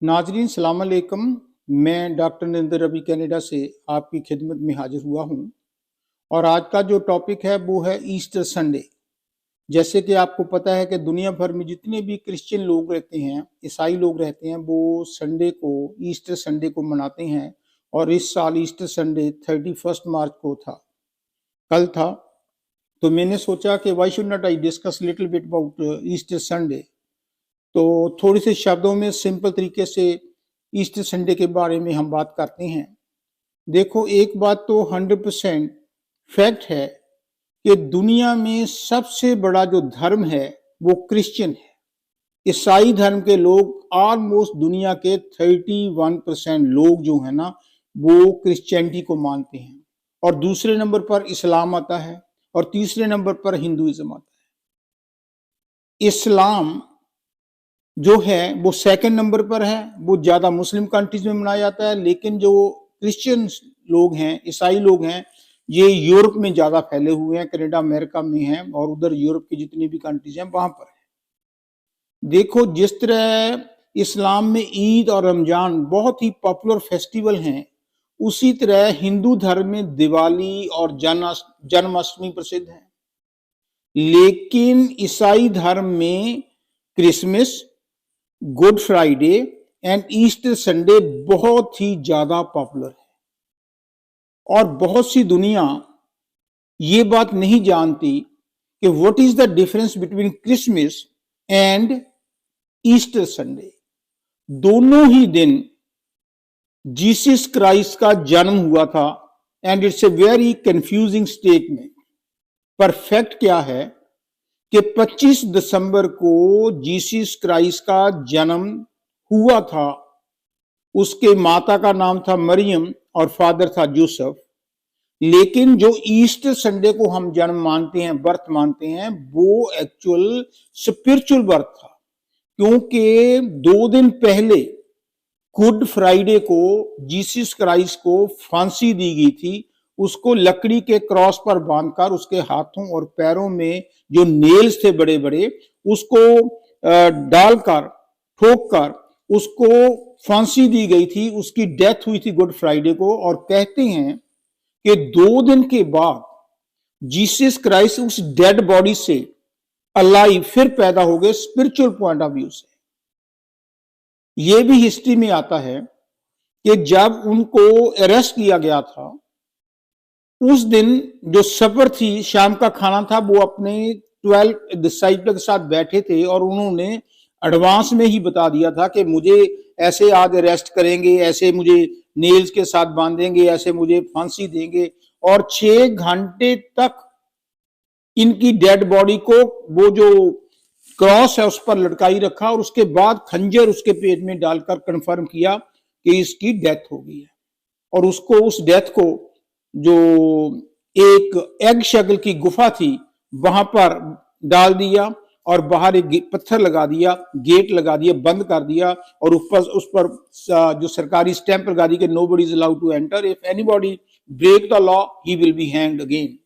नाजरीन सलाम अलैकुम। मैं डॉक्टर नरेंद्र रवि कनाडा से आपकी खिदमत में हाजिर हुआ हूँ और आज का जो टॉपिक है वो है ईस्टर संडे। जैसे कि आपको पता है कि दुनिया भर में जितने भी क्रिश्चियन लोग रहते हैं, ईसाई लोग रहते हैं, वो संडे को, ईस्टर संडे को मनाते हैं। और इस साल ईस्टर संडे 31 मार्च को था, कल था। तो मैंने सोचा कि why should not I discuss little bit about Easter Sunday. तो थोड़े से शब्दों में सिंपल तरीके से ईस्टर संडे के बारे में हम बात करते हैं। देखो, एक बात तो 100% फैक्ट है कि दुनिया में सबसे बड़ा जो धर्म है वो क्रिश्चियन है। ईसाई धर्म के लोग ऑलमोस्ट दुनिया के 31% लोग जो है ना, वो क्रिश्चियनिटी को मानते हैं। और दूसरे नंबर पर इस्लाम आता है और तीसरे नंबर पर हिंदुइज्म आता है। इस्लाम जो है वो सेकंड नंबर पर है, वो ज्यादा मुस्लिम कंट्रीज में मनाया जाता है। लेकिन जो क्रिश्चियन लोग हैं, ईसाई लोग हैं, ये यूरोप में ज्यादा फैले हुए हैं, कनाडा अमेरिका में हैं और उधर यूरोप की जितनी भी कंट्रीज हैं वहां पर है। देखो, जिस तरह इस्लाम में ईद और रमजान बहुत ही पॉपुलर फेस्टिवल हैं, उसी तरह हिंदू धर्म में दिवाली और जन्माष्टमी प्रसिद्ध है। लेकिन ईसाई धर्म में Christmas, good Friday and Easter Sunday बहुत ही ज्यादा पॉपुलर है। और बहुत सी दुनिया ये बात नहीं जानती कि what is the difference between Christmas and Easter Sunday. दोनों ही दिन जीसस क्राइस्ट का जन्म हुआ था and it's a very confusing statement. पर फैक्ट क्या है कि 25 दिसंबर को जीसस क्राइस्ट का जन्म हुआ था। उसके माता का नाम था मरियम और फादर था जोसेफ। लेकिन जो ईस्टर संडे को हम जन्म मानते हैं, बर्थ मानते हैं, वो एक्चुअल स्पिरिचुअल बर्थ था। क्योंकि 2 दिन पहले गुड फ्राइडे को जीसस क्राइस्ट को फांसी दी गई थी। उसको लकड़ी के क्रॉस पर बांधकर उसके हाथों और पैरों में जो नेल्स थे बड़े बड़े, उसको डालकर, ठोककर उसको फांसी दी गई थी। उसकी डेथ हुई थी गुड फ्राइडे को। और कहते हैं कि 2 दिन के बाद जीसस क्राइस्ट उस डेड बॉडी से अलाइव फिर पैदा हो गए, स्पिरिचुअल पॉइंट ऑफ व्यू से। यह भी हिस्ट्री में आता है कि जब उनको अरेस्ट किया गया था, उस दिन जो सफर थी, शाम का खाना था, वो अपने 12 डिसाइपल के साथ बैठे थे और उन्होंने एडवांस में ही बता दिया था कि मुझे ऐसे आज अरेस्ट करेंगे, ऐसे मुझे नेल्स के साथ बांधेंगे, ऐसे मुझे फांसी देंगे। और 6 घंटे तक इनकी डेड बॉडी को वो जो क्रॉस है उस पर लटकाई रखा और उसके बाद खंजर उसके पेट में डालकर कंफर्म किया कि इसकी डेथ हो गई है। और उसको, उस डेथ को, जो एक एग शक्ल की गुफा थी, वहां पर डाल दिया और बाहर एक पत्थर लगा दिया, गेट लगा दिया, बंद कर दिया और उस पर जो सरकारी स्टैंप लगा दी कि nobody is allowed to enter, if anybody break the law he will be hanged again.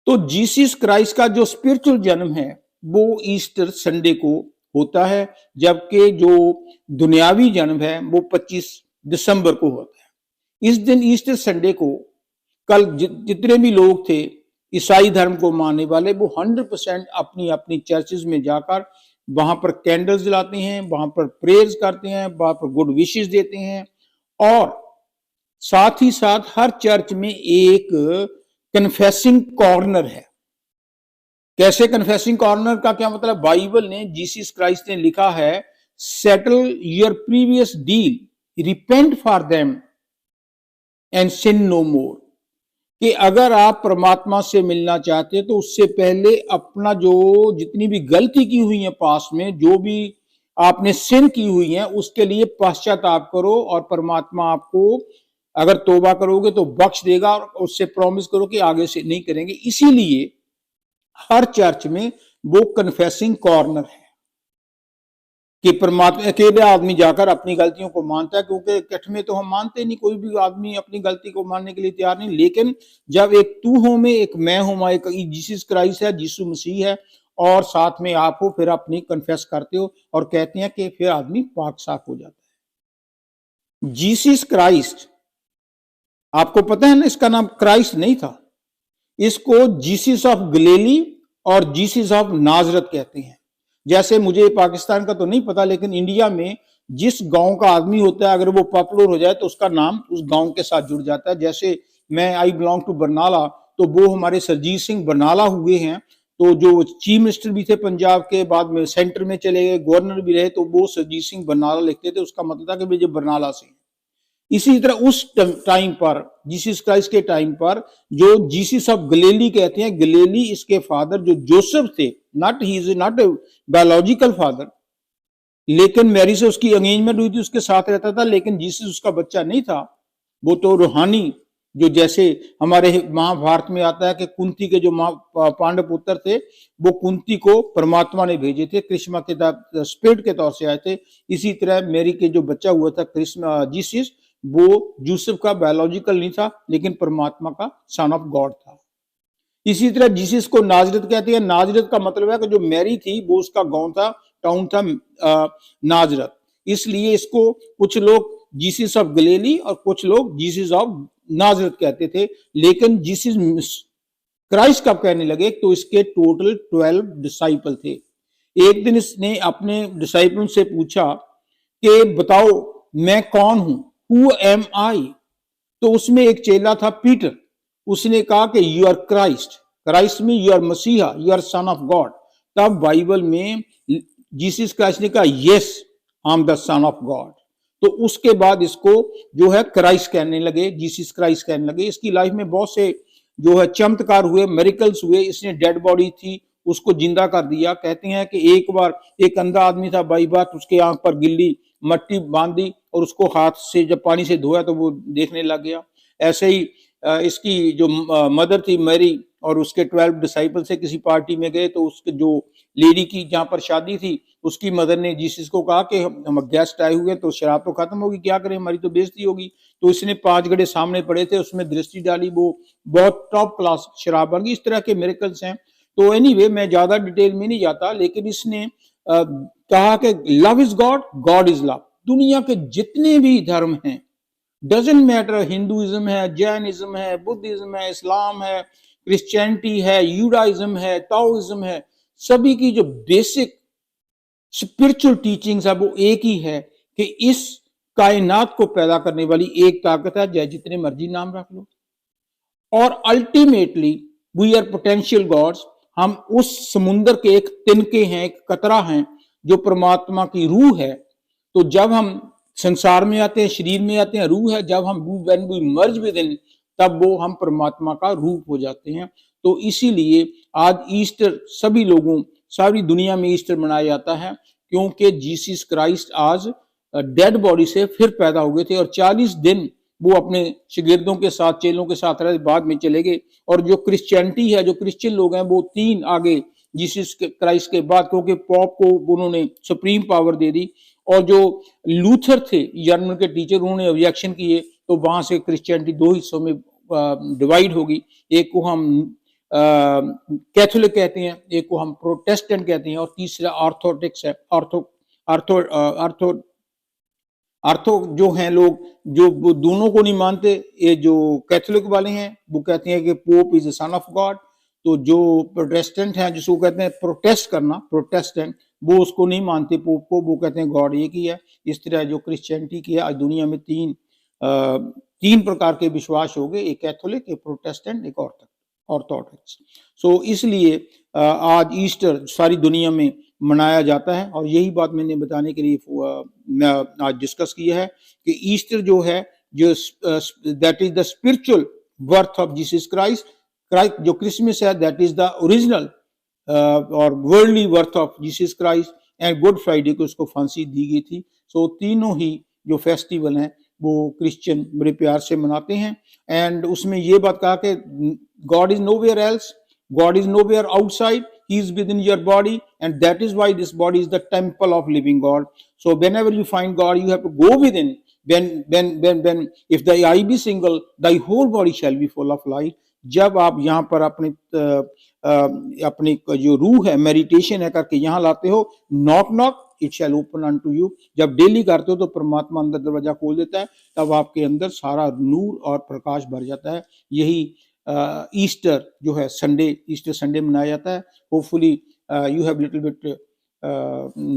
तो जीसस क्राइस्ट का जो स्पिरिचुअल जन्म है वो ईस्टर संडे को होता है, जबकि जो दुनियावी जन्म है वो 25 दिसंबर को होता है। इस दिन ईस्टर संडे को कल जितने भी लोग थे ईसाई धर्म को मानने वाले, वो 100% अपनी अपनी चर्चेज में जाकर वहां पर कैंडल्स जलाते हैं, वहां पर प्रेयर्स करते हैं, वहां पर गुड विशेस देते हैं। और साथ ही साथ हर चर्च में एक कन्फेसिंग कॉर्नर है। कैसे कन्फेसिंग कॉर्नर का क्या मतलब? बाइबल ने, जीसस क्राइस्ट ने लिखा है, settle your previous deal, repent for them and sin no more. कि अगर आप परमात्मा से मिलना चाहते हैं तो उससे पहले अपना जो जितनी भी गलती की हुई है पास्ट में, जो भी आपने सिन की हुई है, उसके लिए पश्चाताप करो और परमात्मा आपको, अगर तौबा करोगे तो बख्श देगा और उससे प्रॉमिस करो कि आगे से नहीं करेंगे। इसीलिए हर चर्च में वो कन्फेसिंग कॉर्नर है कि परमात्मा, अकेले आदमी जाकर अपनी गलतियों को मानता है, क्योंकि इकट्ठे में तो हम मानते नहीं, कोई भी आदमी अपनी गलती को मानने के लिए तैयार नहीं। लेकिन जब एक तू हो में एक मैं हूं, एक जीसस क्राइस्ट है, यीशु मसीह है, और साथ में आप हो, फिर अपनी कन्फेस करते हो और कहते हैं कि फिर आदमी पाक साफ हो जाता है। जीसस क्राइस्ट, आपको पता है ना, इसका नाम क्राइस्ट नहीं था, इसको जीसस ऑफ गलीली और जीसस ऑफ नाजरत कहते हैं। जैसे मुझे पाकिस्तान का तो नहीं पता, लेकिन इंडिया में जिस गांव का आदमी होता है, अगर वो पॉपुलर हो जाए तो उसका नाम उस गांव के साथ जुड़ जाता है। जैसे मैं आई बिलोंग टू बरनाला, तो वो हमारे सरजीत सिंह बरनाला हुए हैं, तो जो चीफ मिनिस्टर भी थे पंजाब के, बाद में सेंटर में चले गए, गवर्नर भी रहे, तो वो सरजीत सिंह बरनाला लिखते थे। उसका मतलब था कि वे जो बरनाला से। इसी तरह उस टाइम पर, जीसस क्राइस्ट के टाइम पर, जो जीसस ऑफ गलीली कहते हैं, गलीली इसके फादर जो जोसेफ थे, not he is not a biological father, लेकिन मैरी से उसकी एंगेजमेंट हुई थी, उसके साथ रहता था, लेकिन जीसस उसका बच्चा नहीं था। वो तो रूहानी, जो जैसे हमारे महाभारत में आता है कि कुंती के जो पांडव पुत्र थे, वो कुंती को परमात्मा ने भेजे थे, कृष्णा के स्पिरिट के तौर से आए थे। इसी तरह मैरी के जो बच्चा हुआ था कृष्ण जीसस, वो यूसुफ का बायोलॉजिकल नहीं था, लेकिन परमात्मा का सन ऑफ गॉड था। इसी तरह जीसस को नाजरत कहते हैं। नाजरत का मतलब है कि जो मैरी थी वो उसका गांव था, टाउन था नाजरत, इसलिए इसको कुछ लोग जीसस ऑफ गलीली और कुछ लोग जीसस ऑफ नाजरत कहते थे। लेकिन जीसस क्राइस्ट कब कहने लगे, तो इसके टोटल 12 डिसाइपल थे। एक दिन इसने अपने डिसाइपलों से पूछा कि बताओ मैं कौन हूं, हु एम आई। तो उसमें एक चेला था पीटर, उसने कहा कि यू आर क्राइस्ट, क्राइस्ट में यू आर मसीहा, you are son of God. तब बाइबल में जीसस क्राइस्ट ने कहा yes I am the son of God. तो उसके बाद इसको जो है क्राइस्ट कहने लगे, जीसस क्राइस्ट कहने लगे। इसकी लाइफ में बहुत से जो है चमत्कार हुए, मेरिकल्स हुए। इसने डेड बॉडी थी उसको जिंदा कर दिया। कहते हैं कि एक बार एक अंधा आदमी था, बाई बात उसके आंख पर गिल्ली मट्टी बांधी और उसको हाथ से जब पानी से धोया तो वो देखने लग गया। ऐसे ही इसकी जो मदर थी मैरी और उसके 12 डिसाइपल से किसी पार्टी में गए, तो उसके जो लेडी की जहां पर शादी थी, उसकी मदर ने जीसस को कहा कि हम गेस्ट आए हुए तो शराब तो खत्म होगी, क्या करें, हमारी तो बेइज्जती होगी। तो इसने 5 गड्ढे सामने पड़े थे, उसमें दृष्टि डाली, वो बहुत टॉप क्लास शराब बन गई। इस तरह के मिरेकल्स हैं। तो एनीवे मैं ज्यादा डिटेल में नहीं जाता, लेकिन इसने कहा कि love is God, God is love. दुनिया के जितने भी धर्म हैं, डजेंट मैटर, हिंदुइज्म है, जैनिज्म है, बुद्धिज्म है, इस्लाम है, क्रिश्चियनिटी है, यूडाइज्म है, ताओइज्म है, सभी की जो बेसिक स्पिरिचुअल टीचिंग्स है वो एक ही है कि इस कायनात को पैदा करने वाली एक ताकत है, चाहे जितने मर्जी नाम रख लो। और ultimately we are potential gods. हम उस समुंदर के एक तिनके हैं, एक कतरा हैं, जो परमात्मा की रूह है। तो जब हम संसार में आते हैं, शरीर में आते हैं, रूह है। जब हम when we merge within, तब वो हम परमात्मा का रूप हो जाते हैं। तो इसीलिए आज ईस्टर सभी लोगों, सारी दुनिया में ईस्टर मनाया जाता है, क्योंकि जीसस क्राइस्ट आज डेड बॉडी से फिर पैदा हो गए थे। और 40 दिन वो अपने शिगिर्दों के साथ, चेलों के साथ रहे, बाद में चले गए। और जो क्रिश्चियनिटी है, जो क्रिश्चियन लोग हैं, वो 3 आगे जीसस क्राइस्ट के बाद, क्योंकि पॉप को उन्होंने सुप्रीम पावर दे दी। और जो लूथर थे जर्मन के टीचर, उन्होंने ऑब्जेक्शन किए, तो वहां से क्रिश्चियनिटी 2 हिस्सों में डिवाइड होगी। एक को हम कैथोलिक कहते हैं, एक को हम प्रोटेस्टेंट कहते हैं, और तीसरा ऑर्थोडॉक्स है। आर्थो जो हैं लोग, जो दोनों को नहीं मानते। ये जो कैथोलिक वाले हैं वो कहते हैं कि pope is the son of God. तो जो प्रोटेस्टेंट हैं, जिसको कहते हैं प्रोटेस्ट करना, प्रोटेस्टेंट, वो उसको नहीं मानते पोप को, वो कहते हैं गॉड एक ही है। इस तरह जो क्रिश्चियनिटी की है, आज दुनिया में 3 प्रकार के विश्वास हो गए, एक कैथोलिक, एक प्रोटेस्टेंट, एक ऑर्थोडॉक्स। सो इसलिए आज ईस्टर सारी दुनिया में मनाया जाता है। और यही बात मैंने बताने के लिए मैं आज डिस्कस किया है कि ईस्टर जो है, जो that is the spiritual birth of Jesus Christ. जो क्रिसमस है, दैट इज द ओरिजिनल और worldly birth of Jesus Christ. And good Friday को उसको फांसी दी गई थी। सो तीनों ही जो फेस्टिवल हैं वो क्रिश्चियन बड़े प्यार से मनाते हैं। एंड उसमें ये बात कहा कि God is nowhere else, God is nowhere outside, he is within your body, and that is why this body is the temple of living God. So whenever you find God, you have to go within. When if thy eye be single, thy whole body shall be full of light. जब आप यहाँ पर अपने अपनी जो रूह है, meditation है करके यहाँ लाते हो, knock knock it shall open unto you. जब डेली करते हो तो परमात्मा अंदर दरवाजा खोल देता है, तब आपके अंदर सारा नूर और प्रकाश भर जाता है। यही ईस्टर जो है संडे, ईस्टर संडे मनाया जाता है। Hopefully you have little bit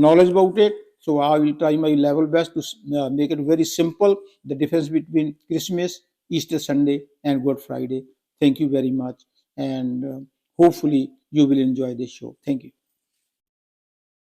knowledge about it, so I will try my level best to make it very simple, the difference between Christmas, Easter Sunday and Good Friday. Thank you very much, and hopefully you will enjoy this show. Thank you.